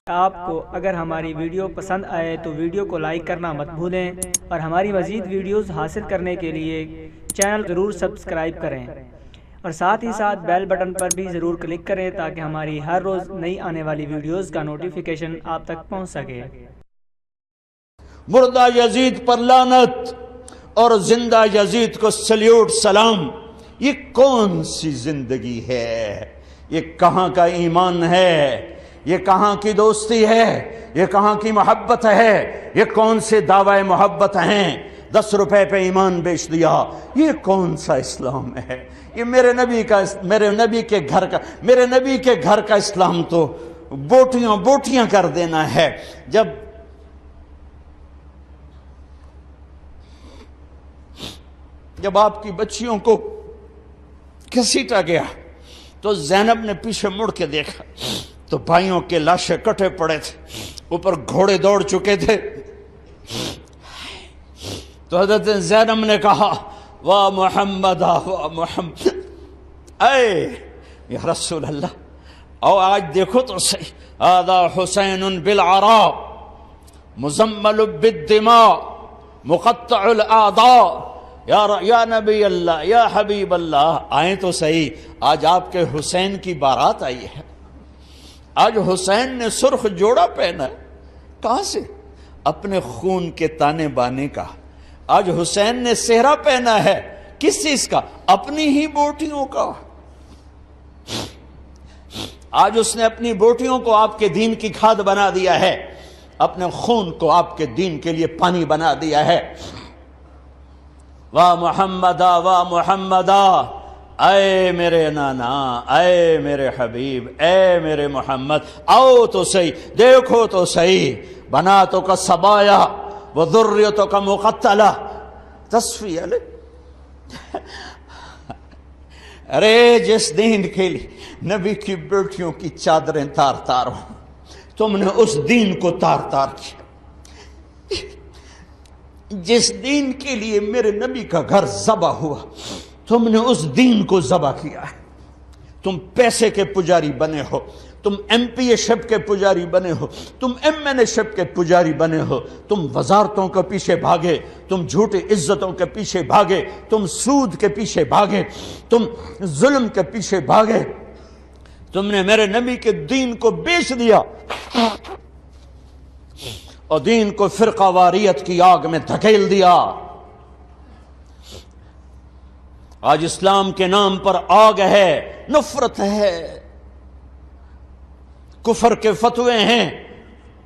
آپ کو اگر ہماری ویڈیو پسند آئے تو ویڈیو کو لائک کرنا مت بھولیں اور ہماری مزید ویڈیوز حاصل کرنے کے لیے چینل ضرور سبسکرائب کریں اور ساتھ ہی ساتھ بیل بٹن پر بھی ضرور کلک کریں تاکہ ہماری ہر روز نئی آنے والی ویڈیوز کا نوٹیفیکیشن آپ تک پہنچ سکے۔ مردہ یزید پر لعنت اور زندہ یزید کو سلیوٹ سلام۔ یہ کون سی زندگی ہے؟ یہ کہاں کا ایمان ہے؟ یہ کہاں کی دوستی ہے؟ یہ کہاں کی محبت ہے؟ یہ کون سے دعوی محبت ہیں؟ 10 روپے پہ ایمان بیچ دیا، یہ کون سا اسلام ہے؟ یہ میرے نبی کے گھر کا اسلام تو بوٹیاں کر دینا ہے۔ جب آپ کی بچیوں کو گھسیٹا گیا تو زینب نے پیچھے مڑ کے دیکھا تو بھائیوں کے لاشیں کٹے پڑے تھے، اوپر گھوڑے دوڑ چکے تھے۔ تو حضرت زینب نے کہا واہ محمد واہ محمد، اے یا رسول اللہ، او آج دیکھو تو صحیح، هذا حسین بالعراء مزمل بالدماء مقطع الاعضاء، یا نبی اللہ یا حبیب اللہ، آئیں تو صحیح، آج آپ کے حسین کی بارات آئی ہے۔ آج حسین نے سرخ جوڑا پہنا ہے، کہاں سے؟ اپنے خون کے تانے بانے کا۔ آج حسین نے سہرا پہنا ہے، کس چیز کا؟ اپنی ہی بوٹیوں کا۔ آج اس نے اپنی بوٹیوں کو آپ کے دین کی کھاد بنا دیا ہے، اپنے خون کو آپ کے دین کے لیے پانی بنا دیا ہے۔ واہ محمدہ واہ محمدہ، اے میرے نانا، اے میرے حبیب، اے میرے محمد، آؤ تو صحیح، دیکھو تو صحیح، بناتوں کا سبایا و ذریتوں کا مقتلہ تصفیہ لے۔ ارے جس دین کے لیے نبی کی بیٹیوں کی چادریں تار تار ہوں، تم نے اس دین کو تار تار کیا۔ جس دین کے لیے میرے نبی کا گھر ذبح ہوا، تم نے اس دین کو ذبح کیا ہے۔ تم پیسے کے پجاری بنے ہو، تم ایم پی اے شپ کے پجاری بنے ہو، تم ایم این اے شپ کے پجاری بنے ہو، تم وزارتوں کے پیچھے بھاگے، تم جھوٹی عزتوں کے پیچھے بھاگے، تم سود کے پیچھے بھاگے، تم ظلم کے پیچھے بھاگے، تم نے میرے نبی کے دین کو بیچ دیا اور دین کو فرقہ واریت کی آگ میں دھکیل دیا۔ آج اسلام کے نام پر آگ ہے، نفرت ہے، کفر کے فتوے ہیں،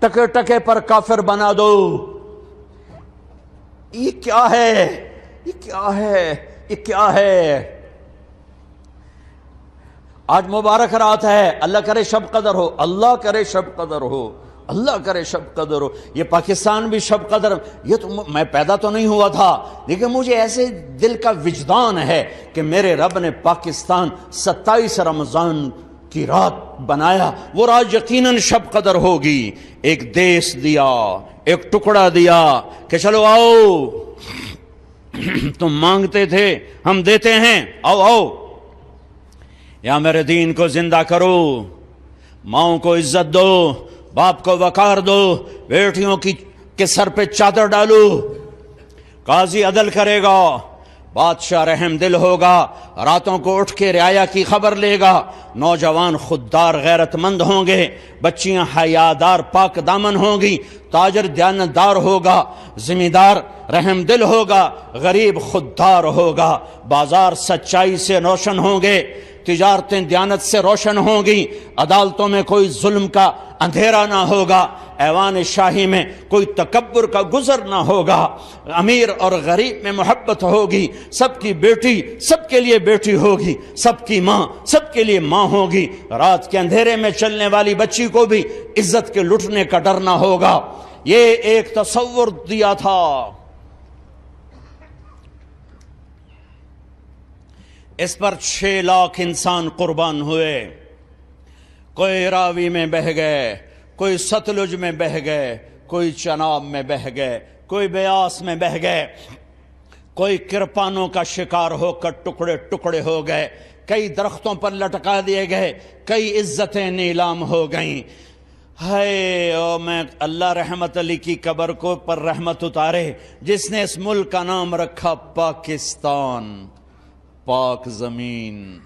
ٹکے ٹکے پر کافر بنا دو۔ یہ کیا ہے؟ یہ کیا ہے؟ یہ کیا ہے؟ آج مبارک رات ہے، اللہ کرے شب قدر ہو، اللہ کرے شب قدر ہو، اللہ کرے شب قدر ہو۔ یہ پاکستان بھی شب قدر، یہ تو میں پیدا تو نہیں ہوا تھا، لیکن مجھے ایسے دل کا وجدان ہے کہ میرے رب نے پاکستان 27 رمضان کی رات بنایا، وہ رات یقیناً شب قدر ہوگی۔ ایک دیس دیا، ایک ٹکڑا دیا کہ چلو آؤ، تم مانگتے تھے ہم دیتے ہیں، آؤ آؤ، یا میرے دین کو زندہ کرو، ماؤں کو عزت دو، باپ کو وقار دو، بیٹیوں کے سر پہ چادر ڈالو، قاضی عدل کرے گا، بادشاہ رحم دل ہوگا، راتوں کو اٹھ کے رعایا کی خبر لے گا، نوجوان خوددار غیرت مند ہوں گے، بچیاں حیادار پاک دامن ہوں گی، تاجر دیانتدار ہوگا، زمیندار رحم دل ہوگا، غریب خوددار ہوگا، بازار سچائی سے روشن ہوں گے، تجارتیں دیانت سے روشن ہوں گی، عدالتوں میں کوئی ظلم کا اندھیرا نہ ہوگا، ایوان شاہی میں کوئی تکبر کا گزر نہ ہوگا، امیر اور غریب میں محبت ہوگی، سب کی بیٹی سب کے لیے بیٹی ہوگی، سب کی ماں سب کے لیے ماں ہوگی، رات کے اندھیرے میں چلنے والی بچی کو بھی عزت کے لٹنے کا ڈر نہ ہوگا۔ یہ ایک تصور دیا تھا۔ اس پر 6 لاکھ انسان قربان ہوئے، کوئی راوی میں بہہ گئے، کوئی ستلج میں بہہ گئے، کوئی چناب میں بہہ گئے، کوئی بیاس میں بہہ گئے، کوئی کرپانوں کا شکار ہو کر ٹکڑے ٹکڑے ہو گئے، کئی درختوں پر لٹکا دیے گئے، کئی عزتیں نیلام ہو گئیں۔ ہے او میں اللہ رحمت علی کی قبر کو پر رحمت اتارے، جس نے اس ملک کا نام رکھا پاکستان، پاک زمین،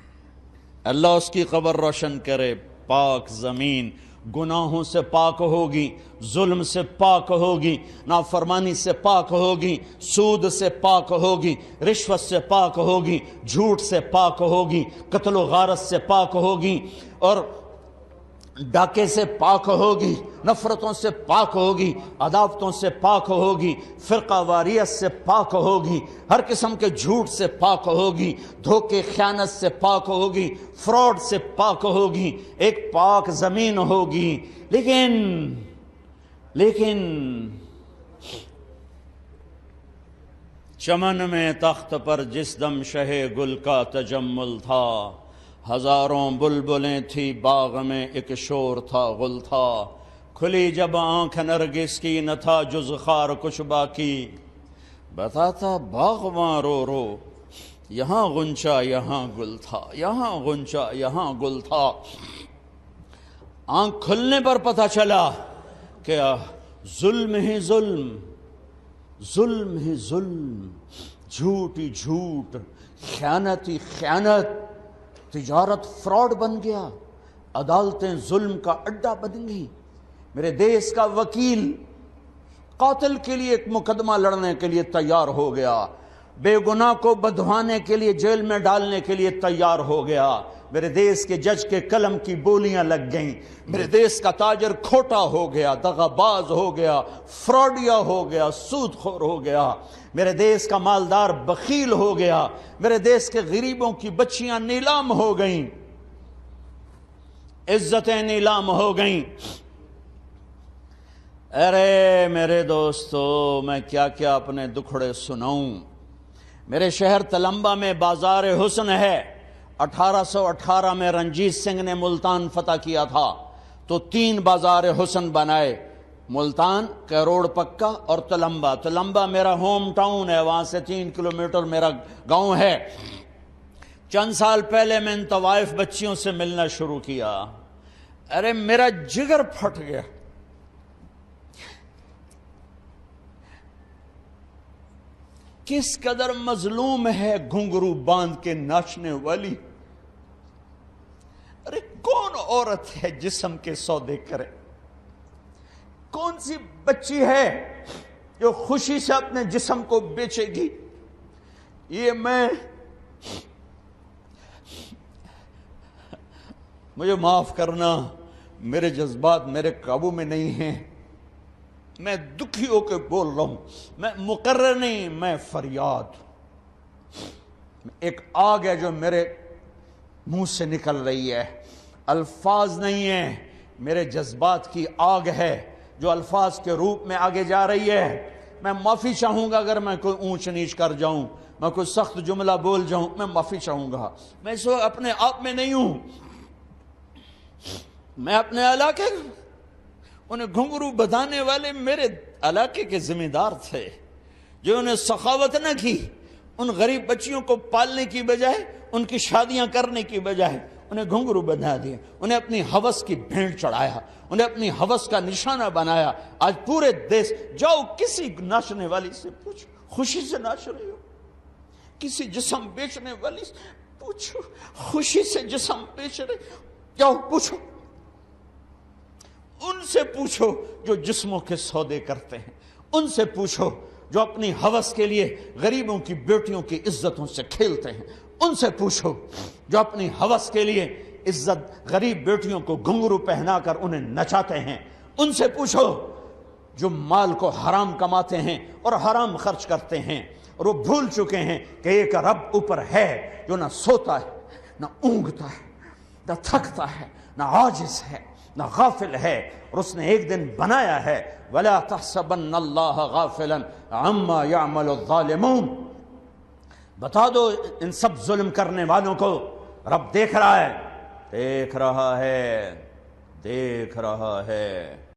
اللہ اس کی قبر روشن کرے۔ پاک زمین گناہوں سے پاک ہوگی، ظلم سے پاک ہوگی، نافرمانی سے پاک ہوگی، سود سے پاک ہوگی، رشوت سے پاک ہوگی، جھوٹ سے پاک ہوگی، قتل و غارت سے پاک ہوگی، اور ڈاکے سے پاک ہوگی، نفرتوں سے پاک ہوگی، عداوتوں سے پاک ہوگی، فرقہ واریت سے پاک ہوگی، ہر قسم کے جھوٹ سے پاک ہوگی، دھوکے خیانت سے پاک ہوگی، فراڈ سے پاک ہوگی، ایک پاک زمین ہوگی۔ لیکن چمن میں تخت پر جس دم شہ گل کا تجمل تھا، ہزاروں بلبلیں تھی باغ میں ایک شور تھا غل تھا، کھلی جب آنکھ نرگس کی نہ تھا جز خار کچھ باقی، بتاتا باغباں رو رو یہاں غنچہ یہاں گل تھا، یہاں غنچہ یہاں گل تھا۔ آنکھ کھلنے پر پتہ چلا کہ ظلم ہی ظلم، ظلم ہی ظلم، جھوٹ ہی جھوٹ، خیانت ہی خیانت، تجارت فراڈ بن گیا، عدالتیں ظلم کا اڈا بن گئی۔ میرے دیس کا وکیل قاتل کے لیے ایک مقدمہ لڑنے کے لیے تیار ہو گیا، بے گناہ کو بدھوانے کے لیے جیل میں ڈالنے کے لیے تیار ہو گیا۔ میرے دیس کے جج کے قلم کی بولیاں لگ گئیں، میرے دیس کا تاجر کھوٹا ہو گیا، دغا باز ہو گیا، فراڈیا ہو گیا، سود خور ہو گیا، میرے دیس کا مالدار بخیل ہو گیا، میرے دیس کے غریبوں کی بچیاں نیلام ہو گئیں، عزتیں نیلام ہو گئیں۔ ارے میرے دوستو، میں کیا کیا اپنے دکھڑے سناؤں۔ میرے شہر تلمبا میں بازار حسن ہے، 1818 میں رنجیت سنگھ نے ملتان فتح کیا تھا تو 3 بازار حسن بنائے، ملتان، کیروڑ پکا اور تلمبا۔ تلمبا میرا ہوم ٹاؤن ہے، وہاں سے 3 کلومیٹر میرا گاؤں ہے۔ چند سال پہلے میں ان طوائف بچیوں سے ملنا شروع کیا، ارے میرا جگر پھٹ گیا۔ کس قدر مظلوم ہے گھنگرو باندھ کے ناچنے والی۔ ارے کون عورت ہے جسم کے سودے کرے؟ کون سی بچی ہے جو خوشی سے اپنے جسم کو بیچے گی؟ یہ مجھے معاف کرنا، میرے جذبات میرے قابو میں نہیں ہیں، میں دکھی ہو کے بول رہا ہوں، میں مقرر نہیں، میں فریاد۔ ایک آگ ہے جو میرے منہ سے نکل رہی ہے، الفاظ نہیں ہیں، میرے جذبات کی آگ ہے جو الفاظ کے روپ میں آگے جا رہی ہے۔ میں معافی چاہوں گا اگر میں کوئی اونچ نیچ کر جاؤں، میں کوئی سخت جملہ بول جاؤں، میں معافی چاہوں گا۔ میں اس وقت اپنے آپ میں نہیں ہوں، میں اپنے علاقے، انہیں گھنگرو بدھانے والے میرے علاقے کے ذمہ دار تھے، جو انہیں سخاوت نہ کی، ان غریب بچیوں کو پالنے کی بجائے، ان کی شادیاں کرنے کی بجائے انہیں گھنگرو بندھا دیا، انہیں اپنی ہوس کی بھینٹ چڑھایا، انہیں اپنی ہوس کا نشانہ بنایا۔ آج پورے دیس، جاؤ کسی ناچنے والی سے پوچھو، خوشی سے ناچ رہے ہو؟ کسی جسم بیچنے والی سے پوچھو، خوشی سے جسم بیچ رہے؟ جاؤ پوچھو، ان سے پوچھو جو جسموں کے سودے کرتے ہیں، ان سے پوچھو جو اپنی ہوس کے لیے غریبوں کی بیٹیوں کی عزتوں سے کھیلتے ہیں، ان سے پوچھو جو اپنی ہوس کے لیے عزت غریب بیٹیوں کو گھنگرو پہنا کر انہیں نچاتے ہیں، ان سے پوچھو جو مال کو حرام کماتے ہیں اور حرام خرچ کرتے ہیں، اور وہ بھول چکے ہیں کہ ایک رب اوپر ہے جو نہ سوتا ہے، نہ اونگتا ہے، نہ تھکتا ہے، نہ عاجز ہے، نہ غافل ہے، اور اس نے ایک دن بنایا ہے۔ وَلَا تَحْسَبَنَّ اللَّهَ غَافِلًا عَمَّا يَعْمَلُ الظَّالِمُونَ۔ بتا دو ان سب ظلم کرنے والوں کو رب دیکھ رہا ہے، دیکھ رہا ہے، دیکھ رہا ہے۔